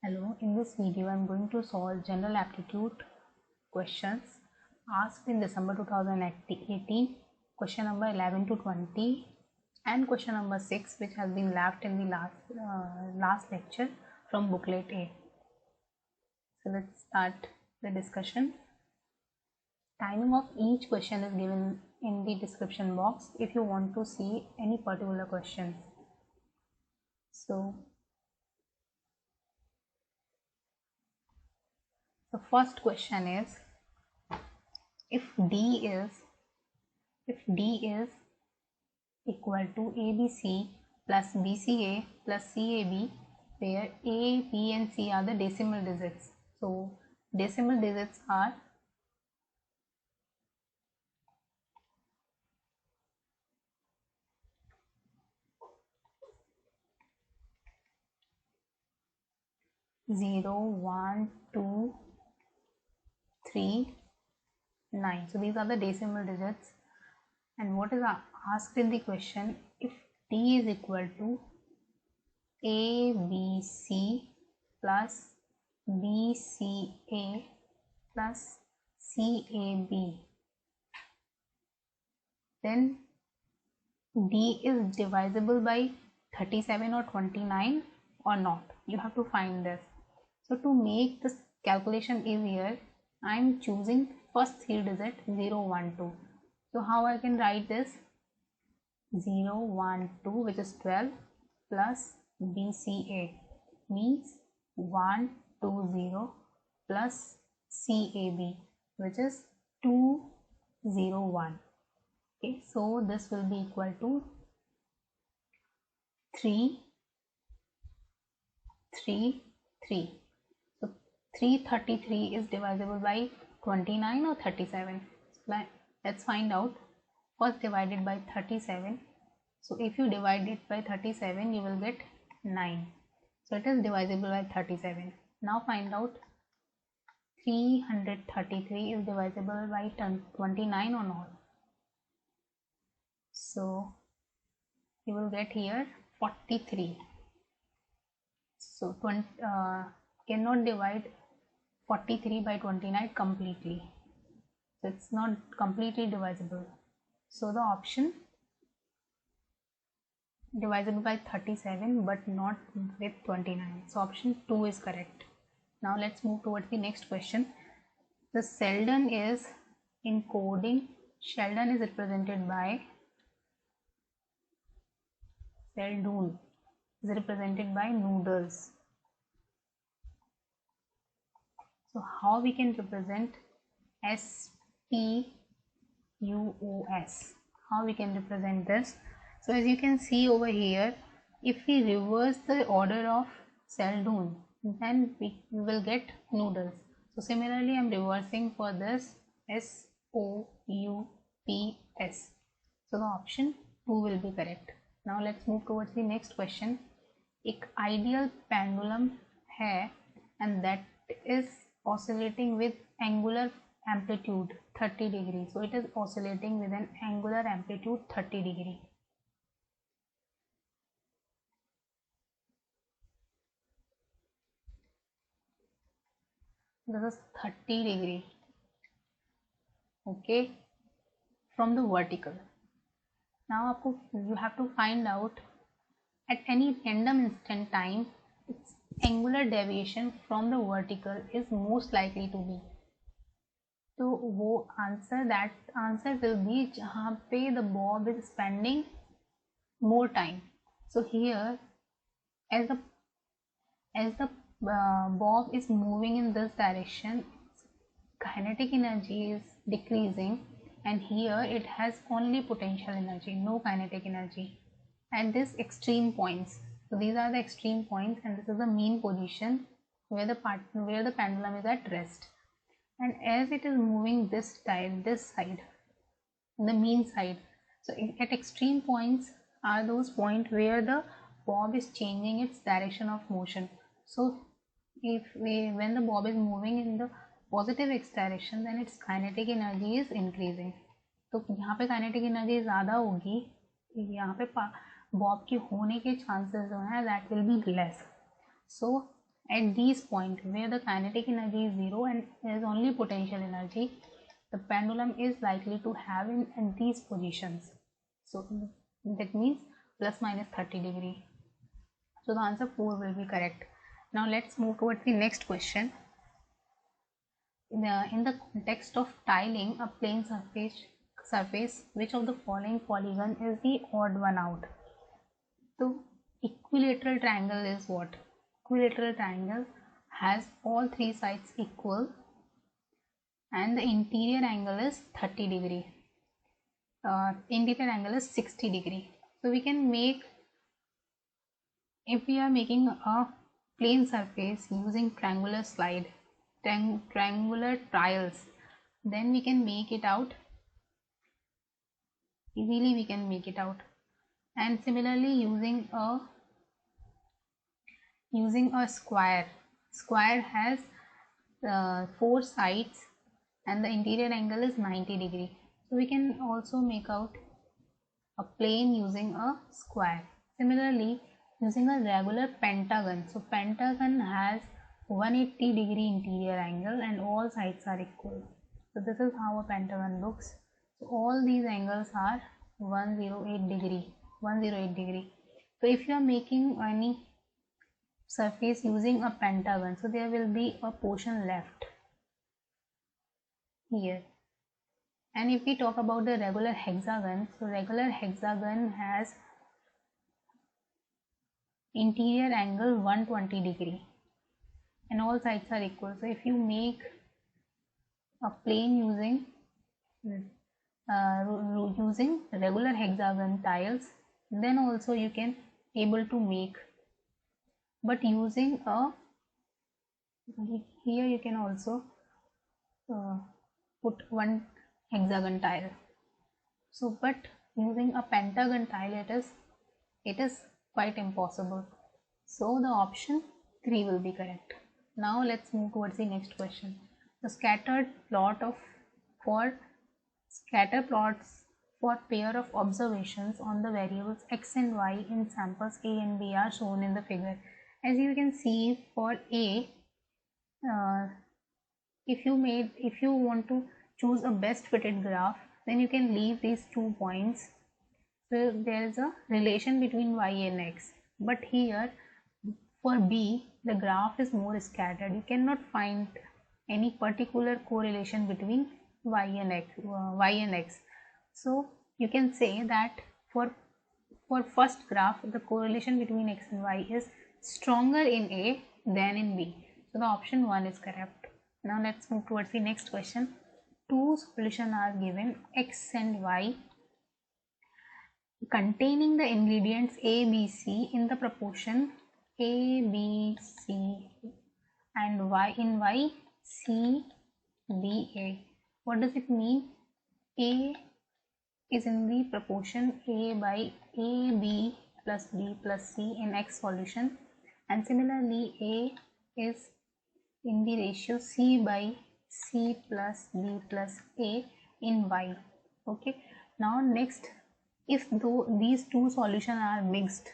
Hello, in this video I am going to solve general aptitude questions asked in December 2018, question number 11 to 20 and question number 6 which has been left in the last lecture from booklet A. So let's start the discussion. Timing of each question is given in the description box if you want to see any particular questions. So the first question is, if D is equal to ABC plus BCA plus CAB, where A, B and C are the decimal digits. So decimal digits are 0, 1, 2, 3, 9. So these are the decimal digits. And what is asked in the question, if D is equal to ABC plus BCA plus CAB, then D is divisible by 37 or 29 or not. You have to find this. So to make this calculation easier, I am choosing first three digit 0, 1, 2. So how I can write this? 0, 1, 2, which is 12 plus BCA means 1, 2, 0 plus CAB, which is 2, 0, 1. Okay, so this will be equal to 3, 3, 3. So 333 is divisible by 29 or 37. Let's find out. First divided by 37. So if you divide it by 37, you will get 9. So it is divisible by 37. Now find out 333 is divisible by 29 or not. So you will get here 43. So cannot divide 43 by 29 completely. So it's not completely divisible. So the option divisible by 37 but not with 29. So option 2 is correct. Now let's move towards the next question. The Sheldon is in coding. Sheldon is represented by Sheldon is represented by noodles. So how we can represent SPUOS? How we can represent this? So as you can see over here, if we reverse the order of Sheldon, then we will get noodles. So similarly, I am reversing for this SOUPS. So the option 2 will be correct. Now let's move towards the next question. एक ideal pendulum है and that is oscillating with angular amplitude 30 degree. So it is oscillating with an angular amplitude 30 degree. This is 30 degree. Okay, from the vertical. Now you have to find out at any random instant time its angular deviation from the vertical is most likely to be. तो वो answer will be जहाँ पे the bob is spending more time. So here as the bob is moving in this direction, kinetic energy is decreasing, and here it has only potential energy, no kinetic energy at this extreme points. So these are the extreme points, and this is the mean position where the pendulum is at rest. And as it is moving this side, the mean side. So at extreme points are those points where the bob is changing its direction of motion. So when the bob is moving in the positive x direction, then its kinetic energy is increasing. तो यहाँ पे kinetic energy ज़्यादा होगी, यहाँ पे Bob के होने के chances जो है that will be less. So at these point where the kinetic energy is zero and there is only potential energy, the pendulum is likely to have in at these positions. So that means plus minus 30 degree. So the answer 4 will be correct. Now let's move towards the next question. In the context of tiling a plane surface, which of the following polygon is the odd one out? So equilateral triangle is what? Equilateral triangle has all three sides equal and the interior angle is 30 degree. Interior angle is 60 degree. So we can make, if we are making a plane surface using triangular tiles, then we can make it out easily. We can make it out. And similarly, using a square has 4 sides and the interior angle is 90 degree. So we can also make out a plane using a square. Similarly, using a regular pentagon, so pentagon has 180 degree interior angle and all sides are equal. So this is how a pentagon looks. So all these angles are 108 degree. So if you are making any surface using a pentagon, so there will be a portion left here. And if we talk about the regular hexagon, so regular hexagon has interior angle 120 degree and all sides are equal. So if you make a plane using regular hexagon tiles, then also you can able to make, but using a, here you can also put one hexagon tile. So but using a pentagon tile, it is quite impossible. So the option 3 will be correct. Now let's move towards the next question. The scatter plots for pair of observations on the variables x and y in samples A and B are shown in the figure. As you can see, for A, if you want to choose a best fitted graph, then you can leave these 2 points. So there is a relation between y and x. But here for B, the graph is more scattered. You cannot find any particular correlation between y and x. So you can say that for first graph, the correlation between x and y is stronger in A than in B. So the option 1 is correct. Now let's move towards the next question. Two solutions are given, x and y, containing the ingredients A, B, C in the proportion A, B, C and y in y, C, B, A. What does it mean? A is in the proportion A by A, B plus B plus C in X solution, and similarly A is in the ratio C by C plus B plus A in Y. Okay. Now next, if these two solutions are mixed,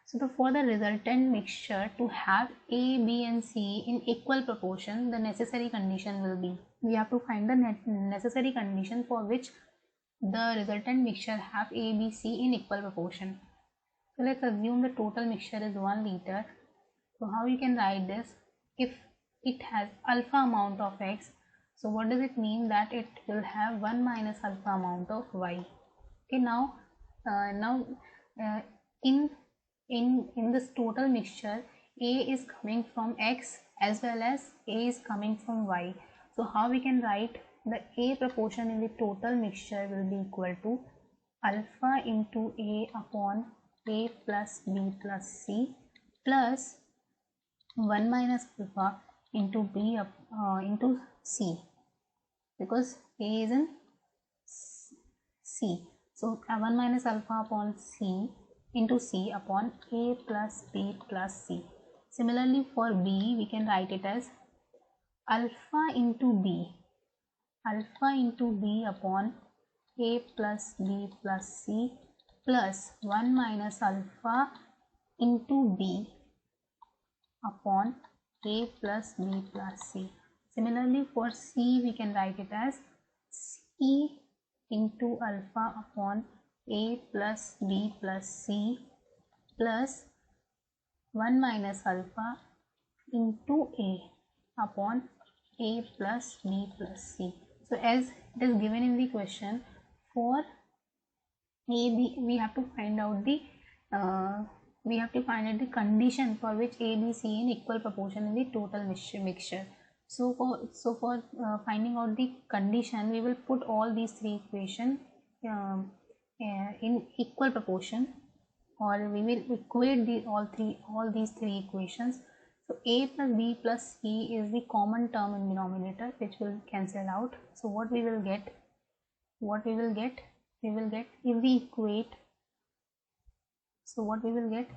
so for the resultant mixture to have A, B and C in equal proportion, the necessary condition will be, we have to find the necessary condition for which the resultant mixture have A, B, C in equal proportion. So let's assume the total mixture is 1 liter. So how you can write this? If it has alpha amount of X, so what does it mean? That it will have 1 minus alpha amount of Y. Okay, now in this total mixture, A is coming from X as well as A is coming from Y. So how we can write the A proportion in the total mixture will be equal to alpha into A upon A plus B plus C plus 1 minus alpha into B into C, because A is in C. So 1 minus alpha upon C into C upon A plus B plus C. Similarly for B, we can write it as alpha into B upon A plus B plus C plus 1 minus alpha into B upon A plus B plus C. Similarly for C we can write it as C into alpha upon A plus B plus C plus 1 minus alpha into A upon A plus B plus C. So as it is given in the question, for A, B, we have to find out the condition for which A, B, C in equal proportion in the total mixture. So for finding out the condition, we will put all these three equations in equal proportion, or we will equate all these three equations. So A plus B plus C is the common term in denominator, which will cancel out. So what we will get? We will get if we equate. So what we will get?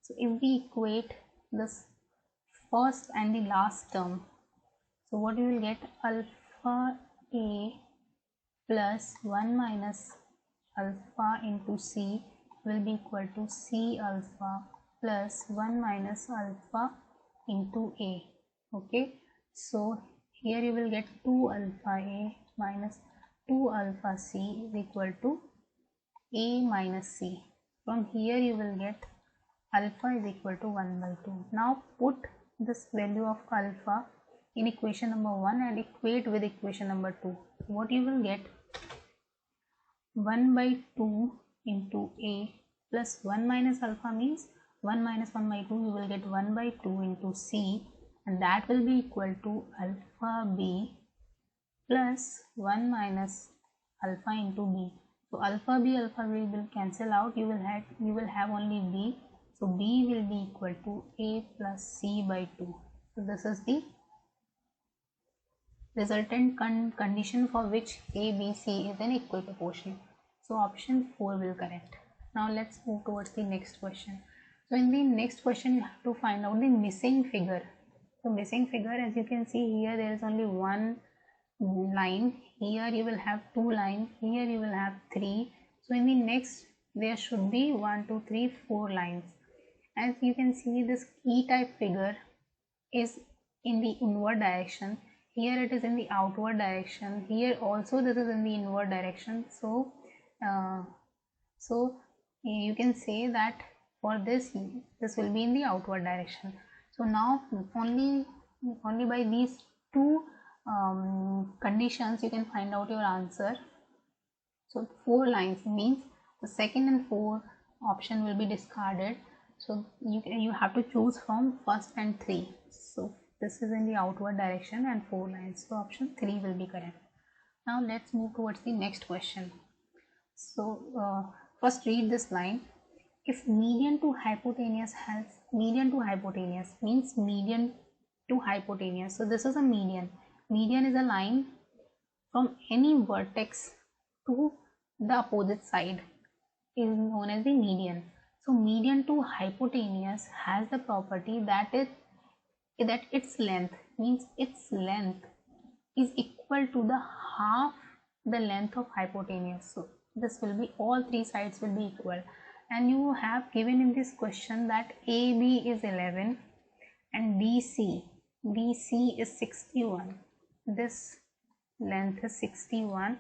So if we equate this first and the last term, so what we will get? Alpha A plus 1 minus alpha into C will be equal to C alpha plus 1 minus alpha into A. Okay, so here you will get 2 alpha A minus 2 alpha C is equal to A minus C. From here you will get alpha is equal to 1 by 2. Now put this value of alpha in equation number 1 and equate with equation number 2. What you will get? 1 by 2 into A plus 1 minus alpha means 1 minus 1 by 2, you will get 1 by 2 into C, and that will be equal to alpha B plus 1 minus alpha into B. So alpha B will cancel out. You will have only B. So B will be equal to A plus C by 2. So this is the resultant condition for which A, B, C is in equal proportion. So option 4 will correct. Now let's move towards the next question. So in the next question you have to find out the missing figure. So missing figure, as you can see here, there is only one line. Here you will have 2 lines. Here you will have 3. So in the next there should be 1, 2, 3, 4 lines. As you can see, this E-type figure is in the inward direction. Here it is in the outward direction. Here also this is in the inward direction. So you can say that for this will be in the outward direction. So now only by these two conditions you can find out your answer. So 4 lines means the second and 4th option will be discarded. So you have to choose from first and 3. So this is in the outward direction and 4 lines. So option 3 will be correct. Now let's move towards the next question. So first read this line. If median to hypotenuse means median to hypotenuse. So this is a median. Median is a line from any vertex to the opposite side is known as the median. So median to hypotenuse has the property that its length is equal to the half the length of hypotenuse. So this will be, all three sides will be equal, and you have given in this question that AB is 11 and BC is 61. This length is 61,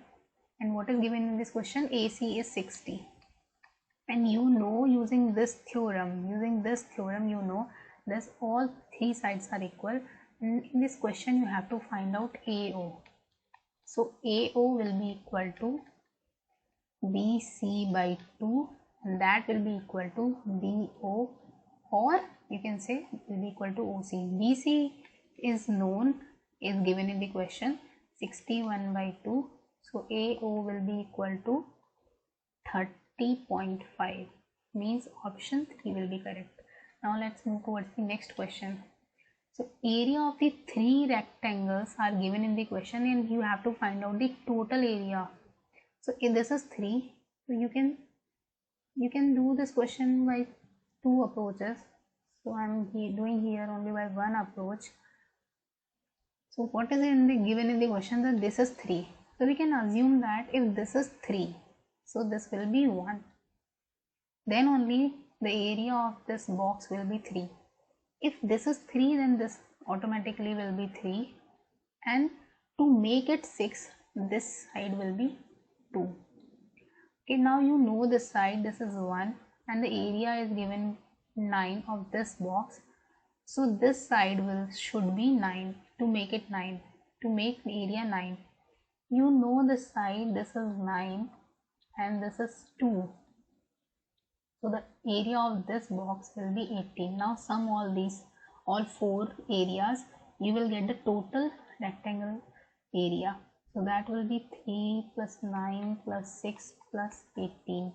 and what is given in this question? AC is 60. And you know, using this theorem you know this all three sides are equal, and in this question you have to find out AO. So AO will be equal to BC by 2, and that will be equal to BO, or you can say it will be equal to OC. BC is given in the question, 61 by 2. So AO will be equal to 30.5, means option 3 will be correct. Now let's move towards the next question. So area of the 3 rectangles are given in the question, and you have to find out the total area. So if this is 3, so you can do this question by 2 approaches. So I'm doing here only by one approach. So what is given in the question? That this is 3. So we can assume that if this is 3, so this will be 1. Then only the area of this box will be 3. If this is 3, then this automatically will be 3, and to make it 6, this side will be 2. Okay, now you know this side, this is 1, and the area is given 9 of this box. So this side should be 9 to make it 9, to make the area 9. You know this side, this is 9 and this is 2. So the area of this box will be 18. Now sum all 4 areas, you will get the total rectangle area. So that will be 3 plus 9 plus 6 plus 18.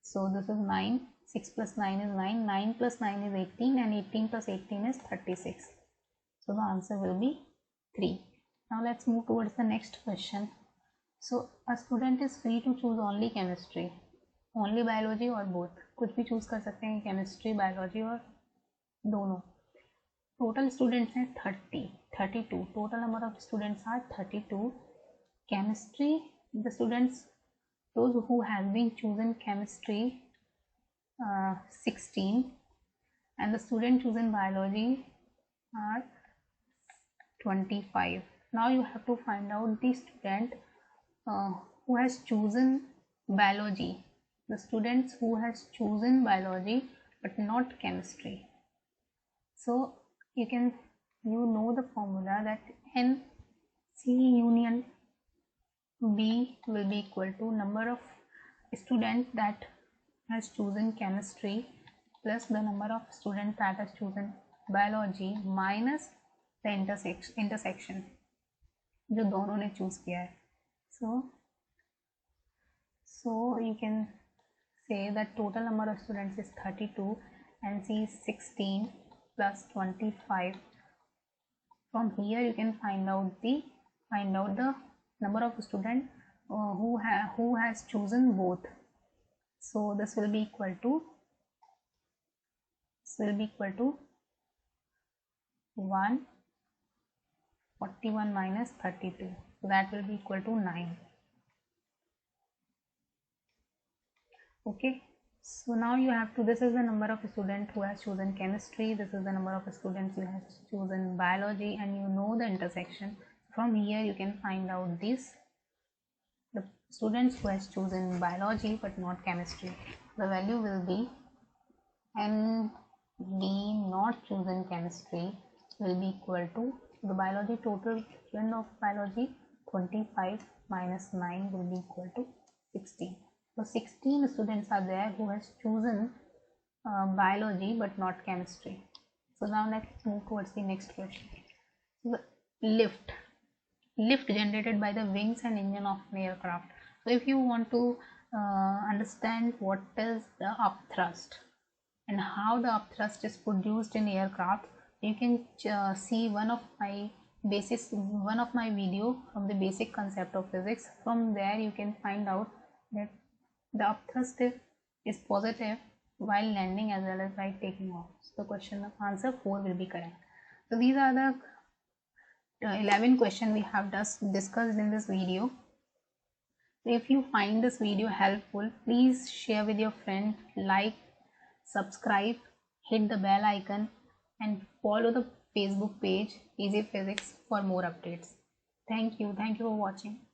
So this is 9, 6 plus 9 is 9, 9 plus 9 is 18, and 18 plus 18 is 36. So the answer will be 3. Now let's move towards the next question. So a student is free to choose only chemistry, only biology or both. कुछ भी choose कर सकते हैं, chemistry, biology और दोनों. Total students हैं 32. Total number of students are 32. Chemistry, the students, those who have been chosen chemistry, 16, and the student chosen biology are 25. Now you have to find out the student who has chosen biology, the students who has chosen biology but not chemistry. So you know the formula that N C union B will be equal to number of students that has chosen chemistry plus the number of students that has chosen biology minus the intersection जो दोनों ने choose किया है. So you can say that total number of students is 32 and C is 16 plus 25. From here you can find out the number of students who has chosen both. So this will be equal to 141 minus 32. So that will be equal to 9. Okay, so now you have to, this is the number of students who has chosen chemistry, this is the number of students who has chosen biology, and you know the intersection. From here you can find out this, the students who has chosen biology but not chemistry. The value will be ND not chosen chemistry will be equal to the biology total student of biology 25 minus 9 will be equal to 16. So 16 students are there who has chosen biology but not chemistry. So now let's move towards the next question. So lift generated by the wings and engine of an aircraft. So if you want to understand what is the upthrust and how the upthrust is produced in aircraft, you can see one of my video from the basic concept of physics. From there you can find out that the upthrust is positive while landing as well as while taking off. So the question answer 4 will be correct. So these are the 11 questions we have just discussed in this video. If you find this video helpful, please share with your friend, like, subscribe, hit the bell icon, and follow the Facebook page Easy Physics for more updates. Thank you for watching.